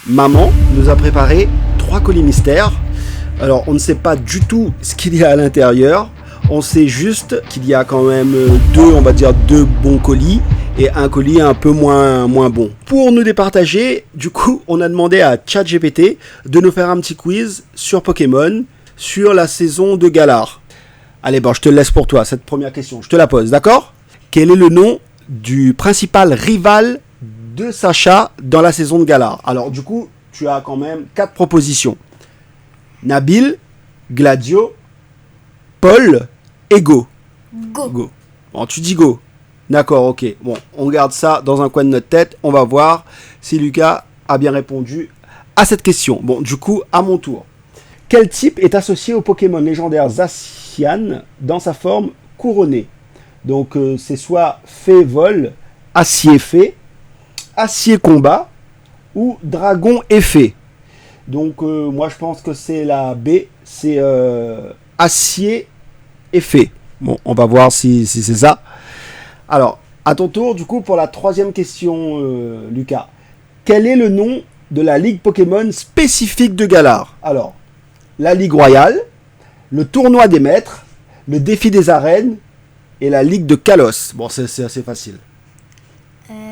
maman nous a préparé 3 colis mystères. Alors, on ne sait pas du tout ce qu'il y a à l'intérieur. On sait juste qu'il y a quand même deux bons colis et un colis un peu moins bon. Pour nous départager, du coup, on a demandé à ChatGPT de nous faire un petit quiz sur Pokémon, sur la saison de Galar. Allez, bon, je te laisse pour toi cette première question. Je te la pose, d'accord ? Quel est le nom du principal rival de Sacha dans la saison de Galar ? Alors, du coup, tu as quand même 4 propositions. Nabil, Gladio, Paul et Go. Go. Bon, tu dis Go. D'accord, ok. Bon, on garde ça dans un coin de notre tête. On va voir si Lucas a bien répondu à cette question. Bon, du coup, à mon tour. Quel type est associé au Pokémon légendaire Zacian dans sa forme couronnée ? Donc, c'est soit Fée-Vol, Acier-Fée, Acier-Combat ou Dragon Effet. Donc, moi, je pense que c'est la B, c'est Acier Effet. Bon, on va voir si c'est ça. Alors, à ton tour, du coup, pour la 3e question, Lucas. Quel est le nom de la Ligue Pokémon spécifique de Galar ? Alors, la Ligue Royale, le Tournoi des Maîtres, le Défi des Arènes et la Ligue de Kalos. Bon, c'est assez facile.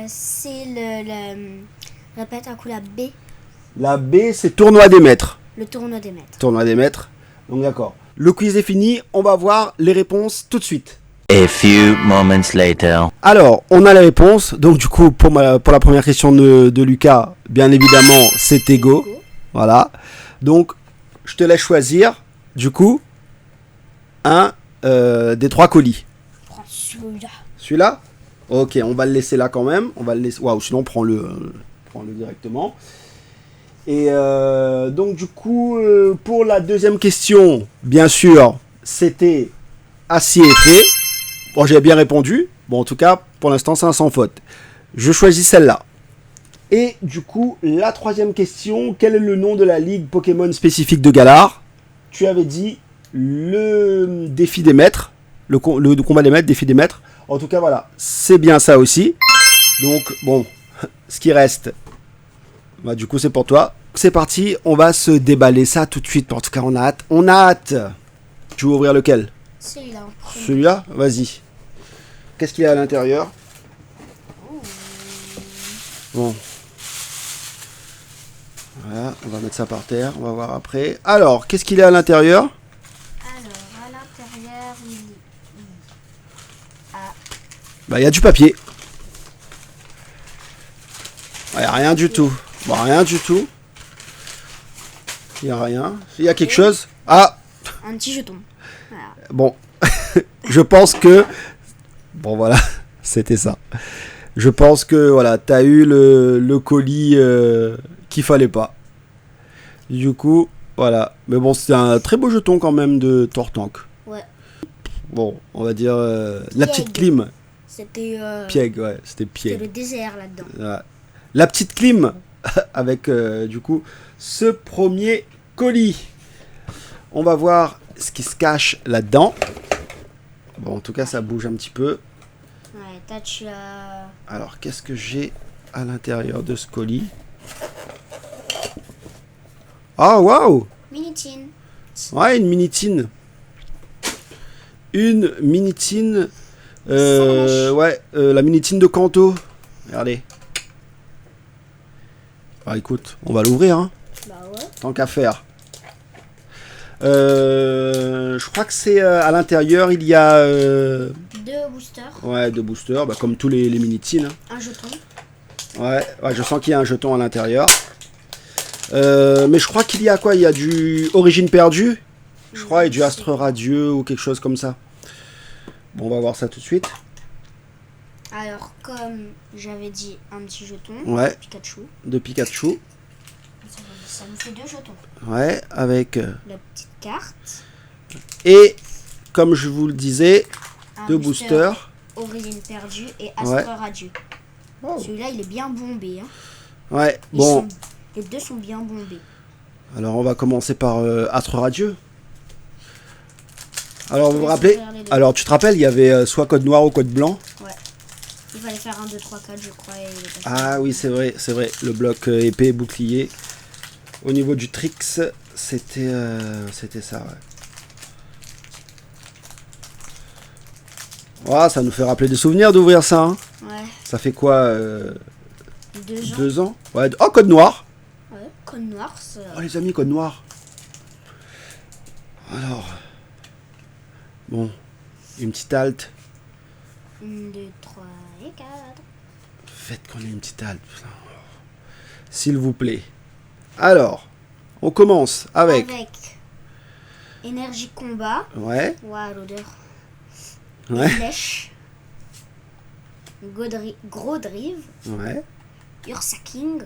C'est le... Répète un coup la B. La B, c'est Tournoi des Maîtres. Le tournoi des maîtres. Tournoi des Maîtres. Donc d'accord. Le quiz est fini, on va voir les réponses tout de suite. A few moments later. Alors, on a les réponses. Donc du coup, pour la première question de Lucas, bien évidemment, c'était Go. Voilà. Donc, je te laisse choisir, du coup, un des 3 colis. Prends celui-là. Celui-là ? Ok, on va le laisser là quand même. On va le laisser. Waouh, sinon prends-le directement. Et donc du coup, pour la 2e question, bien sûr, c'était Acier Effet. Bon, j'ai bien répondu. Bon, en tout cas, pour l'instant, c'est un sans faute. Je choisis celle-là. Et du coup, la 3e question, quel est le nom de la ligue Pokémon spécifique de Galar ? Tu avais dit le défi des maîtres, le combat des maîtres, défi des maîtres. En tout cas, voilà, c'est bien ça aussi. Donc, bon, ce qui reste, bah, du coup, c'est pour toi. C'est parti, on va se déballer ça tout de suite. En tout cas, on a hâte. On a hâte. Tu veux ouvrir lequel ? Celui-là. Celui-là ? Vas-y. Qu'est-ce qu'il y a à l'intérieur ? Bon. Voilà, on va mettre ça par terre. On va voir après. Alors, qu'est-ce qu'il y a à l'intérieur ? Alors, à l'intérieur, Bah, il y a du papier. Il n'y a rien du tout. Bon, rien du tout. Il n'y a rien. Il y a quelque chose. Ah ! un petit jeton. Voilà. Bon. Je pense que... Bon, voilà. C'était ça. Je pense que, voilà, t'as eu le colis qu'il fallait pas. Du coup, voilà. Mais bon, c'était un très beau jeton quand même de Tortank. Ouais. Bon, on va dire... la petite clim. C'était... Pieg, ouais. C'était C'était Pieg. le désert là-dedans. Ouais. La petite clim avec du coup ce premier colis. On va voir ce qui se cache là-dedans. Bon, en tout cas, ça bouge un petit peu. Ouais, touch... Alors, qu'est-ce que j'ai à l'intérieur de ce colis ? Ah, waouh ! Minitine. Ouais, une minitine. Une minitine. Ouais, la minitine de Kanto. Regardez. Bah écoute, on va l'ouvrir, hein. Bah ouais. Tant qu'à faire. Je crois que c'est à l'intérieur, il y a... 2 boosters. Ouais, 2 boosters, bah, comme tous les minitines. Un jeton. Ouais, je sens qu'il y a un jeton à l'intérieur. Mais je crois qu'il y a quoi ? Il y a du Origine perdue, je crois, et du Astre radieux ou quelque chose comme ça. Bon, on va voir ça tout de suite. Alors, comme j'avais dit, un petit jeton. Ouais. Pikachu. De Pikachu. Ça nous fait 2 jetons. Ouais, avec... La petite carte. Et, comme je vous le disais, Un 2 booster boosters. Origine perdue et Astre radieux. Oh. Celui-là, il est bien bombé. Hein. Ouais, bon. Les 2 sont bien bombés. Alors, on va commencer par Astre radieux. Alors, vous vous rappelez ? Alors, tu te rappelles, il y avait soit code noir ou code blanc ? Ouais. Il fallait faire 1, 2, 3, 4, je crois. Et il est passé. Ah oui, c'est vrai. Le bloc épée, bouclier. Au niveau du tricks, c'était ça, ouais. Ah, ça nous fait rappeler des souvenirs d'ouvrir ça, hein. Ouais. Ça fait quoi 2 ans. 2 ans. Ouais. Oh, code noir. Ouais. Code noir, c'est... Oh, les amis, code noir. Alors. Bon. Une petite halte. 1, 2, 3 et 4. Faites qu'on ait une petite halte. Putain. S'il vous plaît. Alors. On commence avec. Énergie combat. Ouais. Waouh, l'odeur. Ouais. Flèche. Gros drive. Ouais. Ursa King.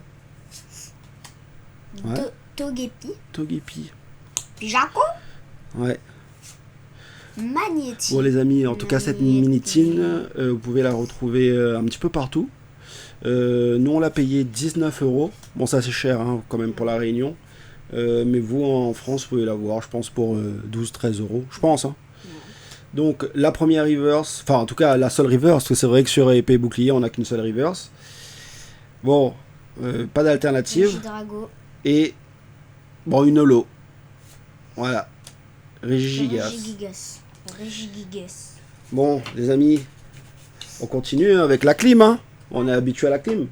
Ouais. Togepi. Togepi. Jaco. Ouais. Magnétine. Bon les amis, en tout cas cette Minitine, vous pouvez la retrouver un petit peu partout. Nous on l'a payé 19 €. Bon ça c'est cher hein, quand même pour la Réunion. Mais vous en France vous pouvez l'avoir, je pense pour 12-13 €. Je pense. Hein. Donc la première reverse, enfin en tout cas la seule reverse, parce que c'est vrai que sur épée et bouclier on n'a qu'une seule reverse. Bon, pas d'alternative. Drago. Et bon une holo. Voilà. Régigigas. Régigigas. Bon, les amis, on continue avec la clim. Hein. On est habitué à la clim.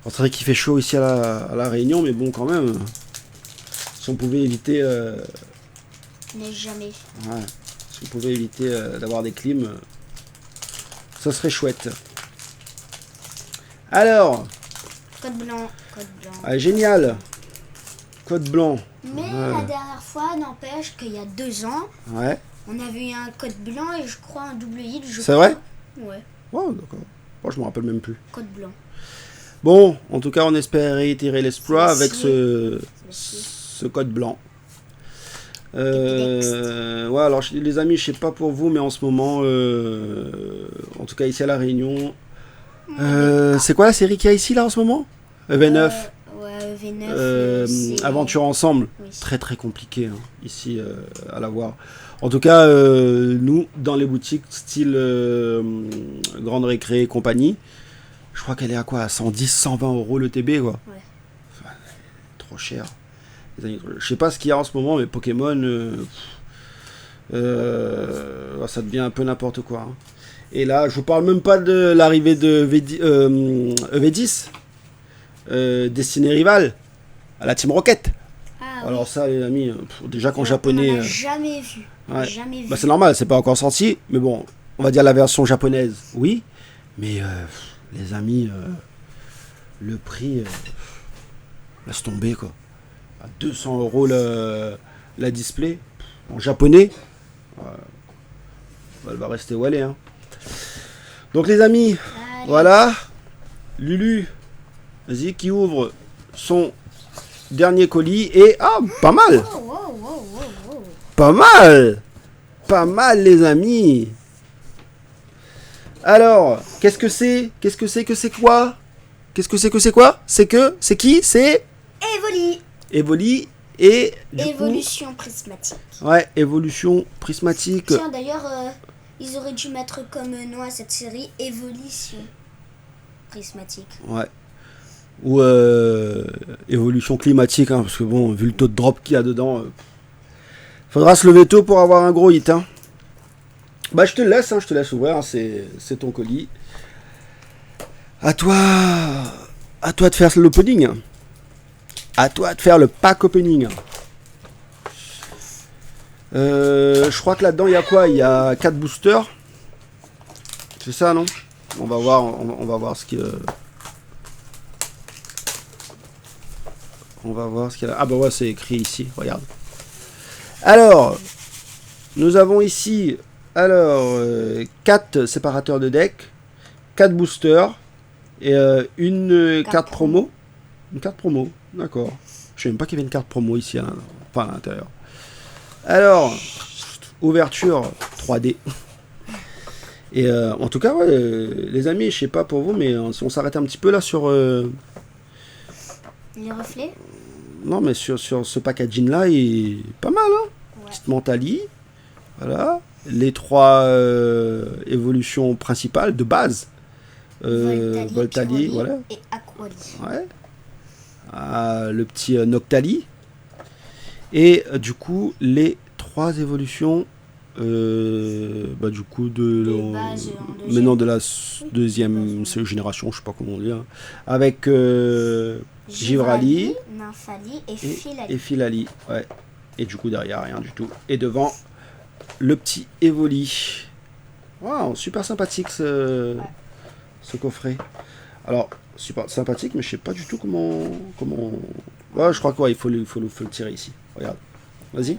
On sait qu'il fait chaud ici à la Réunion, mais bon, quand même, si on pouvait éviter. N'est jamais. Ouais, si on pouvait éviter d'avoir des clims, ça serait chouette. Alors. Code blanc. Ah, génial. Code blanc. Mais la dernière fois, n'empêche qu'il y a 2 ans, ouais. On a vu un code blanc et je crois un double hit. C'est vrai? Ouais. Oh, d'accord. Moi, je me rappelle même plus. Code blanc. Bon, en tout cas, on espère réitérer l'exploit avec ce code blanc. Ouais, alors les amis, je sais pas pour vous, mais en ce moment, en tout cas ici à La Réunion, c'est quoi la série qu'il y a ici là en ce moment? V9. Ouais, V9. Aventure ensemble. Oui. Très très compliqué hein, ici à la voir. En tout cas, nous, dans les boutiques style Grande Récré et compagnie, je crois qu'elle est à quoi? À 110, 120 € le TB quoi. Ouais. Enfin, trop cher. Je sais pas ce qu'il y a en ce moment, mais Pokémon, ça devient un peu n'importe quoi. Hein. Et là, je vous parle même pas de l'arrivée de EV10, Destiné Rival, à la Team Rocket. Ah, alors oui. ça, les amis, déjà qu'en japonais... On en a jamais vu. Ouais. Jamais vu. Bah, c'est normal, c'est pas encore sorti, mais bon, on va dire la version japonaise, oui. Mais les amis, le prix, laisse tomber quoi. À 200 € la display, en japonais, elle va rester où elle est. Hein. Donc les amis, Allez. voilà, Lulu, vas-y, qui ouvre son dernier colis, et ah, pas mal. Wow. Pas mal. Pas mal les amis. Alors, qu'est-ce que c'est? Qu'est-ce que c'est que c'est quoi? Qu'est-ce que c'est quoi? C'est qui? C'est Evoli. Evoli et du Évolution prismatique. coup, ouais, évolution prismatique. Tiens, d'ailleurs, ils auraient dû mettre comme nom à cette série Évolution prismatique. Ouais. Ou évolution climatique, hein, parce que bon, vu le taux de drop qu'il y a dedans, faudra se lever tôt pour avoir un gros hit. Hein. Bah, je te laisse ouvrir, hein, c'est ton colis. À toi de faire l'opening. À toi de faire le pack opening. Je crois que là-dedans, il y a quoi? Il y a 4 boosters. C'est ça, non? On va voir ce qu'il y a. On va voir ce qu'il y a. Ah bah ouais, c'est écrit ici, regarde. Alors, nous avons ici 4 séparateurs de deck, 4 boosters et une carte promo. Une carte promo, d'accord. Je sais même pas qu'il y avait une carte promo ici, enfin à l'intérieur. Alors, ouverture 3D. Et en tout cas, ouais, les amis, je sais pas pour vous, mais si on s'arrête un petit peu là sur... Les reflets? Non, mais sur ce packaging là, il est pas mal, hein. Ouais. Petite Mentali, voilà. Les 3 évolutions principales de base. Voltali, Pyroli voilà. et Aquali. Ouais. Le petit Noctali. Et du coup, les 3 évolutions, du coup, De base, en deuxième. maintenant de la deuxième génération, je sais pas comment on dit, hein, avec Givrali Nymphali et et Filali. Filali. Ouais. Et du coup, derrière, rien du tout. Et devant, le petit Evoli. Wow, super sympathique ce coffret. Alors, super sympathique, mais je sais pas du tout comment. Ouais, je crois qu'il faut le tirer ici. Regarde. Vas-y.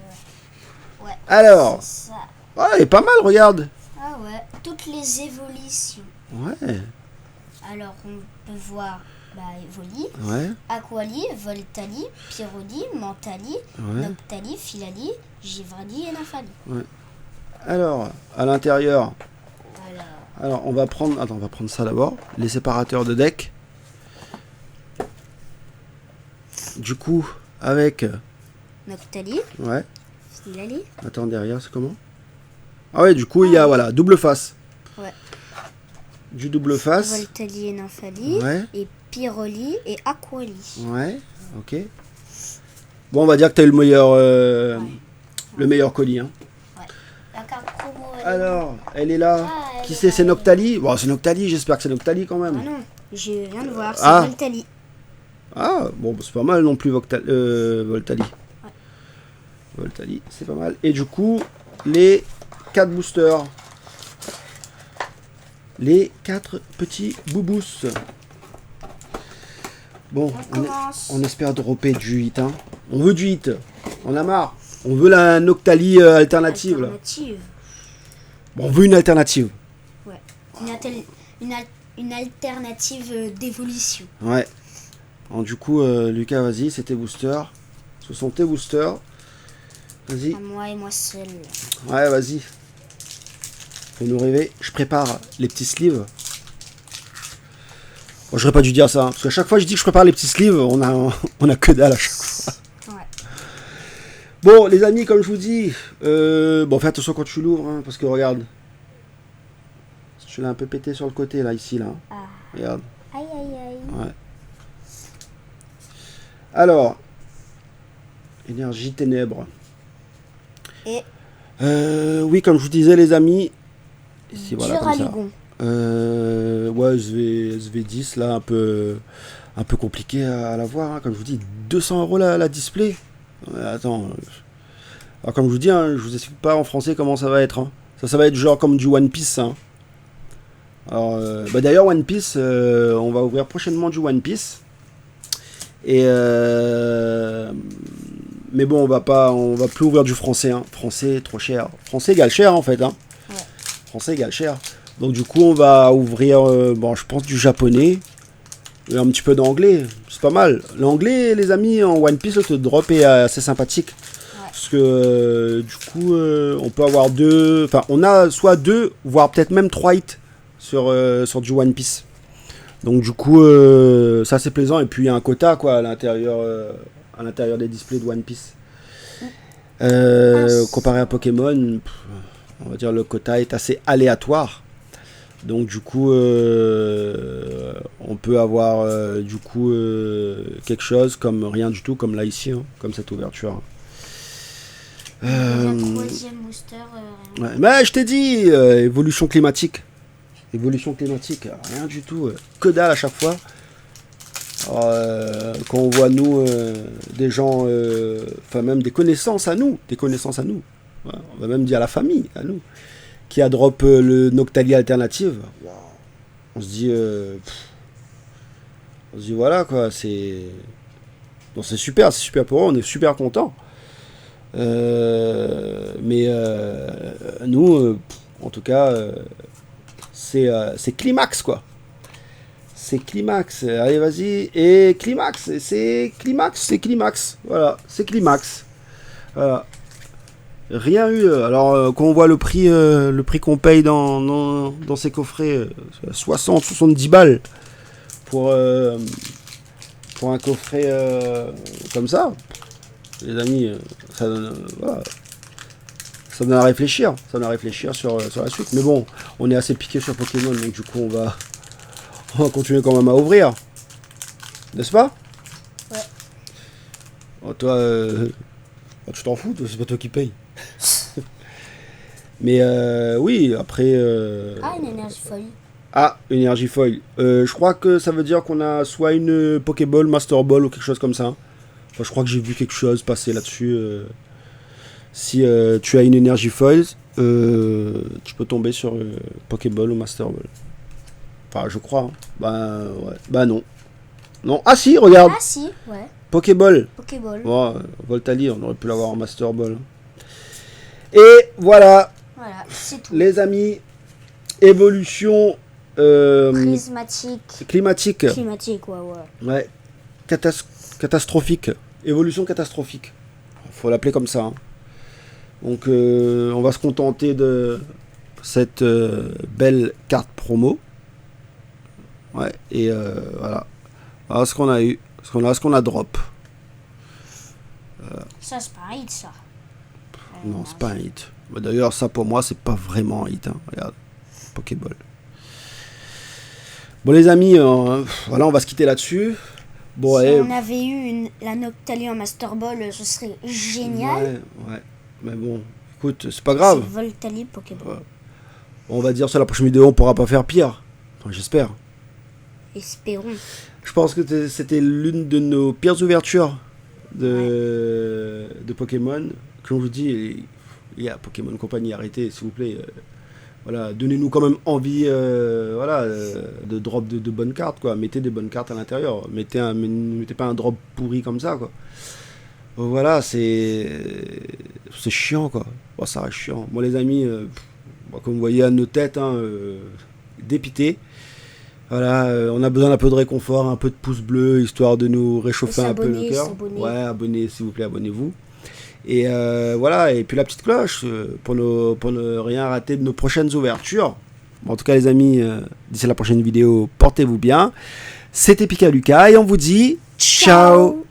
Ouais. Alors. C'est ça. Ouais, il est pas mal, regarde. Ah ouais, toutes les évolutions. Ouais. Alors on peut voir Evoli, Ouais. Aquali, Voltali, Pyroli, Mentali, Ouais. Noctali, Filali, Givrali et Nymphali. Alors, à l'intérieur. Alors, On va prendre ça d'abord. Les séparateurs de deck. Du coup, avec. Noctali, Ouais. Filali. Attends, derrière, c'est comment? Ah ouais, du coup, il y a, voilà, double face. Ouais. Du double face. Voltali et Nymphali. Ouais. Et Pyroli et Aquali. Ouais, ok. Bon, on va dire que t'as eu le meilleur colis. Hein. La carte promo. Alors, elle est là. Ah, Qui c'est Noctali? Bon, c'est Noctali, j'espère que c'est Noctali quand même. Ah non, je viens de voir, c'est Ah. Voltali. Ah, bon, c'est pas mal non plus, Voltali. Voltali, c'est pas mal. Et du coup, les 4 boosters. Les 4 petits boubous. Bon, on espère dropper du hit. Hein. On veut du hit. On a marre. On veut la Noctali alternative. Là. Bon, on veut une alternative. Ouais. Une alternative d'évolution. Ouais. Alors, du coup, Lucas, vas-y, c'est tes boosters. Ce sont tes boosters. Vas-y. À moi et moi seul. Ouais, vas-y. Fais-nous rêver. Je prépare les petits sleeves. Bon, j'aurais pas dû dire ça. Hein, parce qu'à chaque fois que je dis que je prépare les petits sleeves, on a que dalle à chaque fois. Ouais. Bon, les amis, comme je vous dis, fais attention quand tu l'ouvres, hein, parce que regarde. Tu l'as un peu pété sur le côté, là, ici, là. Hein. Ah. Regarde. Aïe, aïe, aïe. Ouais. Alors, énergie ténèbres. Et oui, comme je vous disais, les amis. Ici, voilà, comme ça. Duraligon. Ouais, SV10, là, un peu compliqué à l'avoir. Hein. Comme je vous dis, 200 € la display. Attends. Alors, comme je vous dis, hein, je vous explique pas en français comment ça va être. Hein. Ça va être genre comme du One Piece. Hein. Alors, d'ailleurs, One Piece, on va ouvrir prochainement du One Piece. Et mais bon, on va plus ouvrir du français. Hein. Français, trop cher. Français égale cher, en fait. Hein. Ouais. Français égale cher. Donc du coup, on va ouvrir, je pense du japonais et un petit peu d'anglais. C'est pas mal. L'anglais, les amis, en One Piece, le drop est assez sympathique. Ouais. Parce que du coup, on peut avoir on a soit 2, voire peut-être même 3 hits sur du One Piece. Donc du coup, ça c'est plaisant. Et puis il y a un quota quoi à l'intérieur des displays de One Piece. Comparé à Pokémon, on va dire le quota est assez aléatoire. Donc du coup, on peut avoir quelque chose comme rien du tout, comme là ici, hein, comme cette ouverture. Troisième booster. Ouais, mais je t'ai dit, évolution climatique. Évolution climatique, rien du tout, que dalle à chaque fois. Alors, quand on voit nous, des gens, même des connaissances à nous, ouais, on va même dire la famille à nous, qui a drop le Noctali alternative, wow. on se dit voilà quoi, c'est super pour eux, on est super contents. Mais nous, en tout cas, c'est climax quoi. C'est climax. Allez vas-y et climax. C'est climax. Voilà, c'est climax. Voilà. Rien eu. Alors quand on voit le prix qu'on paye dans ces coffrets, 60-70 balles pour un coffret comme ça, les amis, ça donne à réfléchir. Ça donne à réfléchir sur la suite. Mais bon, on est assez piqué sur Pokémon, donc du coup On va continuer quand même à ouvrir. N'est-ce pas? Ouais. Oh, toi, tu t'en fous, c'est pas toi qui paye. Mais oui, après... Ah, une énergie folle. Ah, une énergie foil. Je crois que ça veut dire qu'on a soit une Pokéball, Master Ball ou quelque chose comme ça. Enfin, je crois que j'ai vu quelque chose passer là-dessus. Si tu as une énergie foil, tu peux tomber sur Pokéball ou Master Ball. Enfin, je crois. Hein. Bah, ouais. Bah non. Non. Ah si, regarde. Ah si, ouais. Pokéball. Pokéball. Oh, Voltali, on aurait pu l'avoir en Master Ball. Et voilà, Voilà, c'est tout. les amis. Évolution Prismatique. climatique. Climatique, ouais. Ouais. Catastrophique. Évolution catastrophique. Faut l'appeler comme ça. Hein. Donc, on va se contenter de cette belle carte promo. Ouais. Et voilà. Voilà ce qu'on a eu. Ce qu'on a drop. Ça, c'est pas un hit, ça. Non, c'est pas un hit. Bah, d'ailleurs, ça pour moi, c'est pas vraiment un hit. Hein. Regarde. Pokéball. Bon, les amis, voilà, on va se quitter là-dessus. Bon, Si allez. on avait eu la Noctali en Master Ball, ce serait génial. Ouais. Mais bon, écoute, c'est pas grave. C'est Voltali Pokéball. Ouais. On va dire ça la prochaine vidéo, on pourra pas faire pire. Enfin, j'espère. Espérons. Je pense que c'était l'une de nos pires ouvertures de Pokémon. Comme je vous dis, il y a Pokémon Company, arrêtez s'il vous plaît. Voilà, donnez-nous quand même envie de drop de bonnes cartes, quoi. Mettez des bonnes cartes à l'intérieur. Mettez pas un drop pourri comme ça, quoi. Voilà, c'est chiant, quoi. Bon, ça reste chiant. Bon, les amis, comme vous voyez à nos têtes, hein, dépités. Voilà, on a besoin d'un peu de réconfort, un peu de pouce bleu, histoire de nous réchauffer un peu le cœur. Ouais, abonnez, s'il vous plaît, abonnez-vous. Et voilà, et puis la petite cloche pour ne rien rater de nos prochaines ouvertures. Bon, en tout cas, les amis, d'ici la prochaine vidéo, portez-vous bien. C'était Pika Lucas et on vous dit ciao.